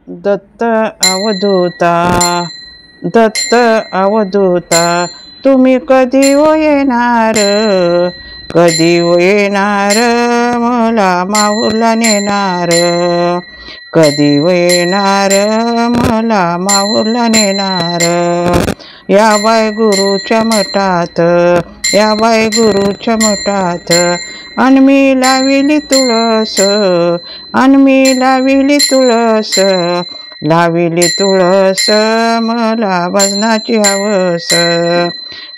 दत्त अवधूता, दत्त अवधूता, तुम्ही कधी येणार, कधी येणार, मला माहूरला नेणार, कधी येणार, मला माहूरला नेणार. या बाय गुरुच्या मठात, या बाय गुरुच्या मठात, अन मी लाविली तुळस, अन मी लाविली तुळस, लाविली तुळस, मला भजनाची हवस,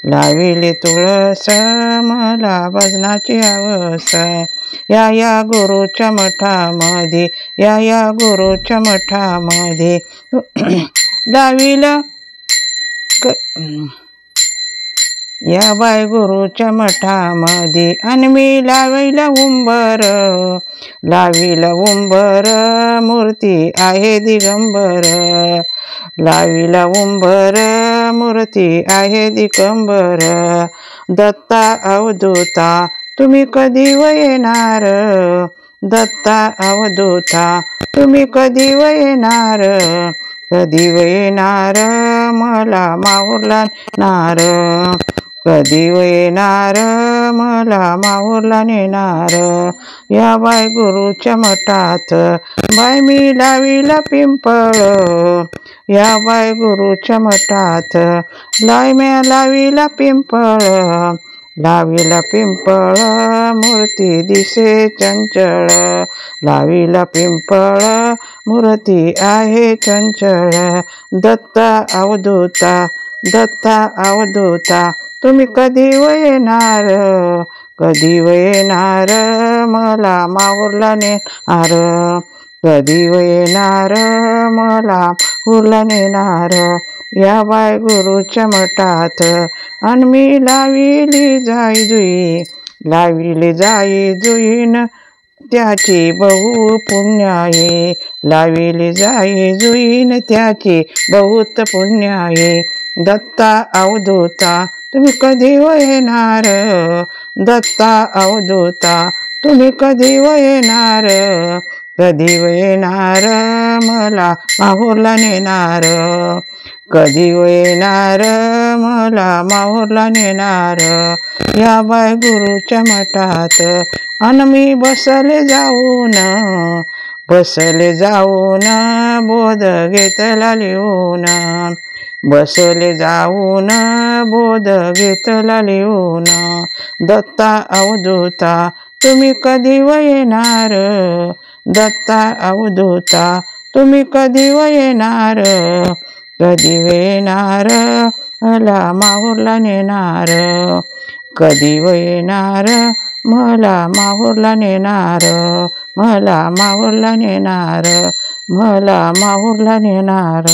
लाविली तुळस, मला भजनाची हवस. या गुरुच्या मठामध्ये, या गुरुच्या मठामध्ये लाविलं या बाय गुरुच्या मठामध्ये, अन मी लाविला उंबर, लाविला उंबर, मूर्ती आहे दिगंबर, लाविला उंबर, मूर्ती आहे दिगंबर. दत्ता अवधूता, तुम्ही कधी येणार, दत्ता अवधूता, तुम्ही कधी येणार, कधी येणार, मला माहूरला नेणार, कधी येणार, मला माहूरला नेणार. या बाय गुरुच्या मठात, बाय मी लाविला पिंपळ, या बाय गुरुच्या मठात, लाविला पिंपळ, लाविला पिंपळ, मूर्ती दिसे चंचळ, लाविला पिंपळ, मूर्ती आहे चंचळ. दत्ता अवधूता, दत्ता अवधूता, तुम्ही कधी येणार, कधी येणार, मला माहूरला नेणार, कधी येणार, मला माहूरला नेणार. या बाय गुरुच्या मठात, अन मी लाविली जाई जुई, लाविली जाई जुईन, त्याची बहु पुण्य आहे, लाविली जाई जुईन, त्याची बहुत पुण्य आहे. दत्ता अवधूता, तुम्ही कधी येणार, दत्ता अवधूता, तुम्ही कधी येणार, कधी येणार, मला माहूरला नेणार, कधी येणार, मला माहूरला नेणार. या बाय गुरुच्या मठात, अन मी बसले जाऊन, बसले जाऊन, बोध घेतला लिहून, बसले जाऊन, बोध घेतला लिहून. दत्ता अवधूता, तुम्ही कधी येणार, दत्ता अवधूता, तुम्ही कधी येणार, कधी येणार, मला माहूरला नेणार, कधी येणार, मला माहूरला नेणार, मला माहूरला नेणार, मला माहूरला नेणार.